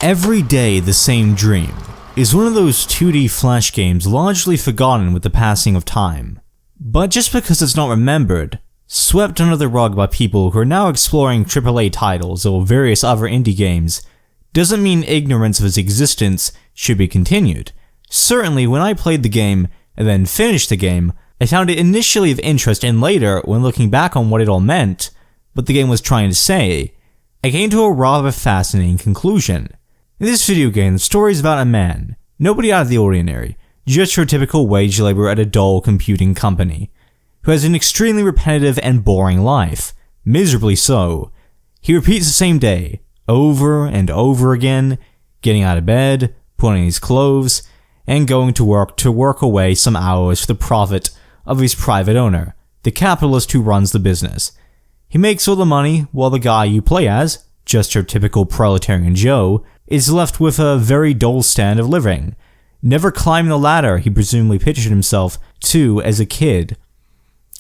Every Day the Same Dream is one of those 2D flash games largely forgotten with the passing of time. But just because it's not remembered, swept under the rug by people who are now exploring AAA titles or various other indie games, doesn't mean ignorance of its existence should be continued. Certainly, when I played the game and then finished the game, I found it initially of interest, and later, when looking back on what it all meant, what the game was trying to say, I came to a rather fascinating conclusion. In this video game, the story is about a man, nobody out of the ordinary, just your typical wage laborer at a dull computing company, who has an extremely repetitive and boring life, miserably so. He repeats the same day, over and over again, getting out of bed, putting on his clothes, and going to work away some hours for the profit of his private owner, the capitalist who runs the business. He makes all the money, while the guy you play as, just your typical proletarian Joe, is left with a very dull standard of living, never climbing the ladder he presumably pictured himself to as a kid.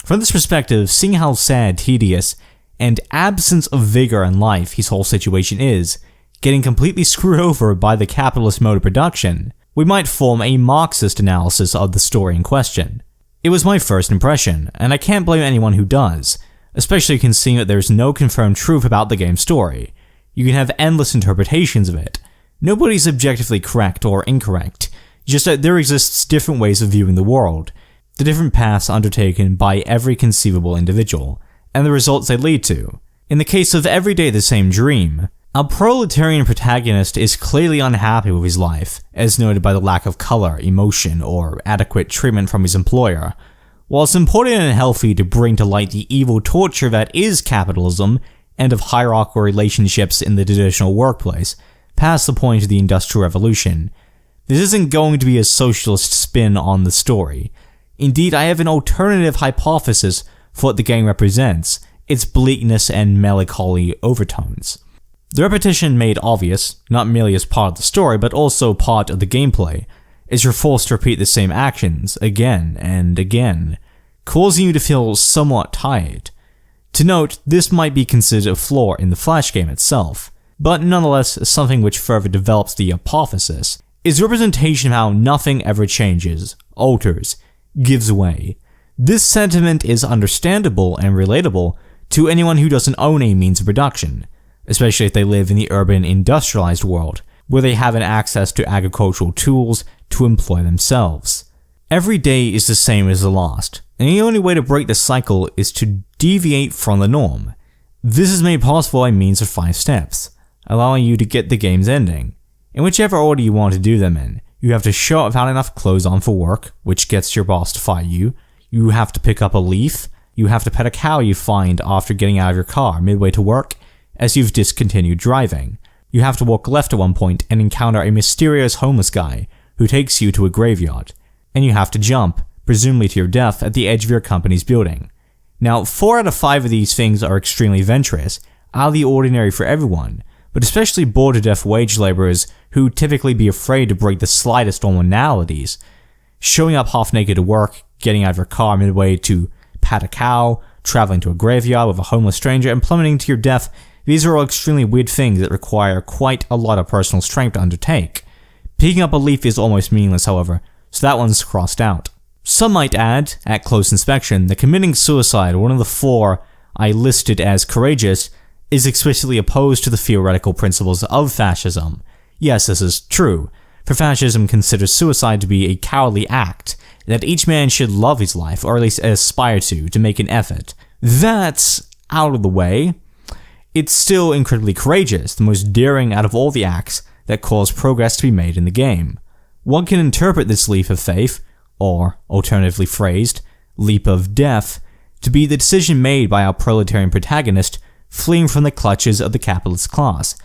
From this perspective, seeing how sad, tedious, and absence of vigor in life his whole situation is, getting completely screwed over by the capitalist mode of production, we might form a Marxist analysis of the story in question. It was my first impression, and I can't blame anyone who does, especially considering that there is no confirmed truth about the game's story. You can have endless interpretations of it. Nobody's objectively correct or incorrect, just that there exists different ways of viewing the world, the different paths undertaken by every conceivable individual, and the results they lead to. In the case of Every Day the Same Dream, our proletarian protagonist is clearly unhappy with his life, as noted by the lack of color, emotion, or adequate treatment from his employer. While it's important and healthy to bring to light the evil torture that is capitalism, and of hierarchical relationships in the traditional workplace, past the point of the Industrial Revolution, this isn't going to be a socialist spin on the story. Indeed, I have an alternative hypothesis for what the game represents, its bleakness and melancholy overtones. The repetition made obvious, not merely as part of the story, but also part of the gameplay, as you're forced to repeat the same actions again and again, causing you to feel somewhat tired. To note, this might be considered a flaw in the Flash game itself, but nonetheless something which further develops the hypothesis, is the representation of how nothing ever changes, alters, gives way. This sentiment is understandable and relatable to anyone who doesn't own a means of production, especially if they live in the urban industrialized world, where they have an access to agricultural tools to employ themselves. Every day is the same as the last, and the only way to break the cycle is to deviate from the norm. This is made possible by means of 5 steps, allowing you to get the game's ending. In whichever order you want to do them in, you have to show up without enough clothes on for work, which gets your boss to fire you. You have to pick up a leaf. You have to pet a cow you find after getting out of your car midway to work, as you've discontinued driving. You have to walk left at one point and encounter a mysterious homeless guy who takes you to a graveyard. And you have to jump, presumably to your death, at the edge of your company's building. Now, 4 out of 5 of these things are extremely adventurous, out of the ordinary for everyone, but especially bored-to-death wage laborers who typically be afraid to break the slightest normalities. Showing up half-naked to work, getting out of your car midway to pat a cow, traveling to a graveyard with a homeless stranger, and plummeting to your death, these are all extremely weird things that require quite a lot of personal strength to undertake. Picking up a leaf is almost meaningless, however, so that one's crossed out. Some might add, at close inspection, that committing suicide, one of the 4 I listed as courageous, is explicitly opposed to the theoretical principles of fascism. Yes, this is true, for fascism considers suicide to be a cowardly act, that each man should love his life, or at least aspire to make an effort. That's out of the way. It's still incredibly courageous, the most daring out of all the acts that cause progress to be made in the game. One can interpret this leap of faith, or alternatively phrased, leap of death, to be the decision made by our proletarian protagonist fleeing from the clutches of the capitalist class.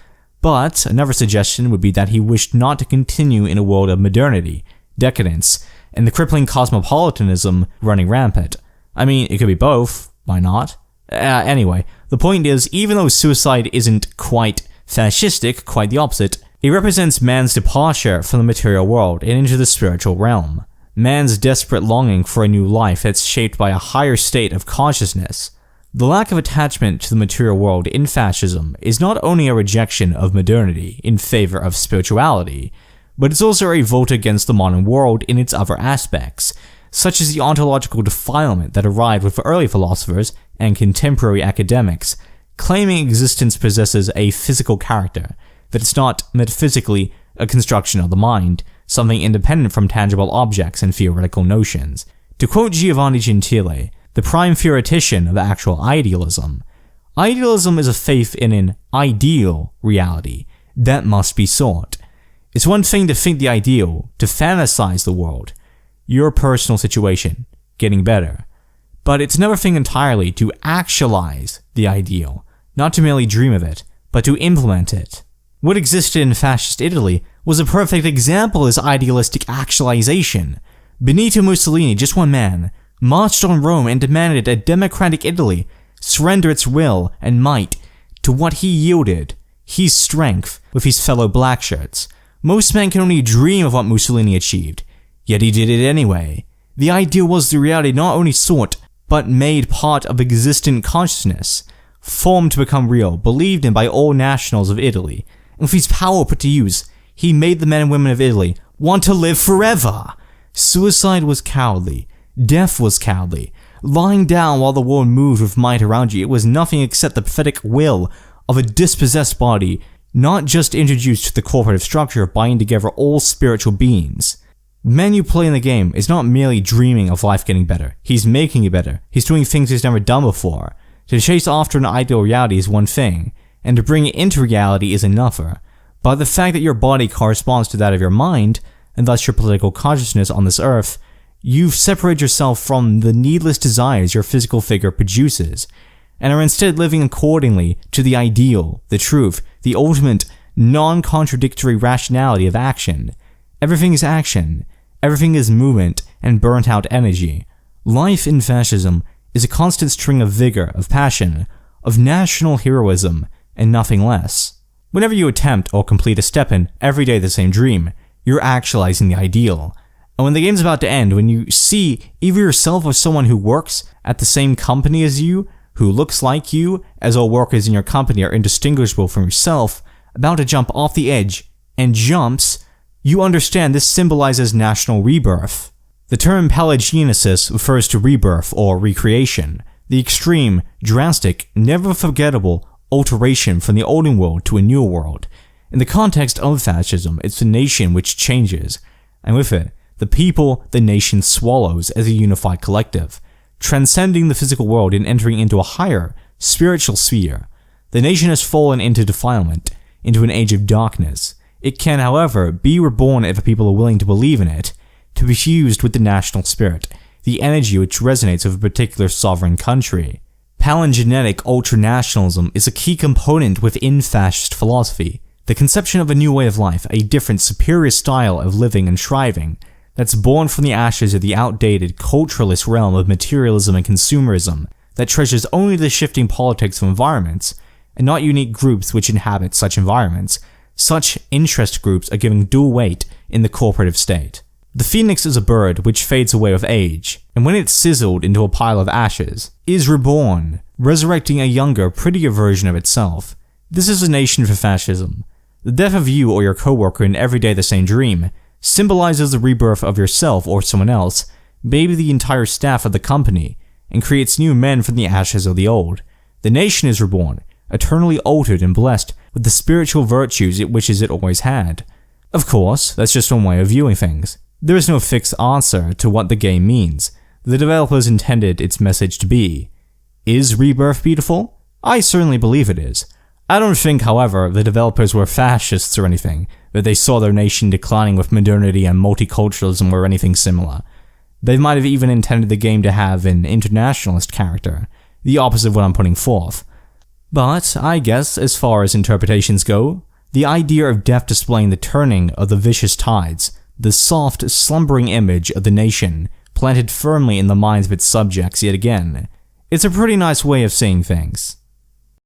But another suggestion would be that he wished not to continue in a world of modernity, decadence, and the crippling cosmopolitanism running rampant. I mean, it could be both, why not? Anyway, the point is, even though suicide isn't quite fascistic, quite the opposite, it represents man's departure from the material world and into the spiritual realm. Man's desperate longing for a new life that's shaped by a higher state of consciousness. The lack of attachment to the material world in fascism is not only a rejection of modernity in favor of spirituality, but it's also a revolt against the modern world in its other aspects, such as the ontological defilement that arrived with early philosophers and contemporary academics, claiming existence possesses a physical character, that it's not metaphysically a construction of the mind, something independent from tangible objects and theoretical notions. To quote Giovanni Gentile, the prime theoretician of actual idealism, idealism is a faith in an ideal reality that must be sought. It's one thing to think the ideal, to fantasize the world, your personal situation, getting better. But it's another thing entirely to actualize the ideal, not to merely dream of it, but to implement it. What existed in fascist Italy was a perfect example of this idealistic actualization. Benito Mussolini, just one man, marched on Rome and demanded a democratic Italy surrender its will and might to what he yielded, his strength, with his fellow black shirts. Most men can only dream of what Mussolini achieved, yet he did it anyway. The ideal was the reality not only sought, but made part of existent consciousness, formed to become real, believed in by all nationals of Italy, and with his power put to use, he made the men and women of Italy want to live forever. Suicide was cowardly. Death was cowardly. Lying down while the world moved with might around you, it was nothing except the pathetic will of a dispossessed body, not just introduced to the corporative structure of binding together all spiritual beings. The man you play in the game is not merely dreaming of life getting better, he's making it better. He's doing things he's never done before. To chase after an ideal reality is one thing, and to bring it into reality is another. But the fact that your body corresponds to that of your mind, and thus your political consciousness on this earth, you've separated yourself from the needless desires your physical figure produces, and are instead living accordingly to the ideal, the truth, the ultimate, non-contradictory rationality of action. Everything is action, everything is movement and burnt-out energy. Life in fascism is a constant string of vigor, of passion, of national heroism, and nothing less. Whenever you attempt or complete a step in every day the same dream, you're actualizing the ideal. And when the game's about to end, when you see either yourself or someone who works at the same company as you, who looks like you, as all workers in your company are indistinguishable from yourself, about to jump off the edge, and jumps, you understand this symbolizes national rebirth. The term pelagianesis refers to rebirth or recreation, the extreme, drastic, never forgettable alteration from the olden world to a newer world. In the context of fascism, it's the nation which changes, and with it, the people the nation swallows as a unified collective, transcending the physical world and entering into a higher, spiritual sphere. The nation has fallen into defilement, into an age of darkness. It can, however, be reborn if the people are willing to believe in it, to be fused with the national spirit, the energy which resonates with a particular sovereign country. Palingenetic ultranationalism is a key component within fascist philosophy, the conception of a new way of life, a different, superior style of living and striving, that's born from the ashes of the outdated, culturalist realm of materialism and consumerism, that treasures only the shifting politics of environments, and not unique groups which inhabit such environments. Such interest groups are given dual weight in the corporative state. The phoenix is a bird which fades away with age, and when it's sizzled into a pile of ashes, is reborn, resurrecting a younger, prettier version of itself. This is a nation for fascism. The death of you or your coworker in every day the same dream symbolizes the rebirth of yourself or someone else, maybe the entire staff of the company, and creates new men from the ashes of the old. The nation is reborn, eternally altered and blessed with the spiritual virtues it wishes it always had. Of course, that's just one way of viewing things. There is no fixed answer to what the game means. The developers intended its message to be. Is rebirth beautiful? I certainly believe it is. I don't think, however, the developers were fascists or anything, that they saw their nation declining with modernity and multiculturalism or anything similar. They might have even intended the game to have an internationalist character, the opposite of what I'm putting forth. But, I guess, as far as interpretations go, the idea of death displaying the turning of the vicious tides, the soft, slumbering image of the nation, planted firmly in the minds of its subjects yet again, it's a pretty nice way of seeing things.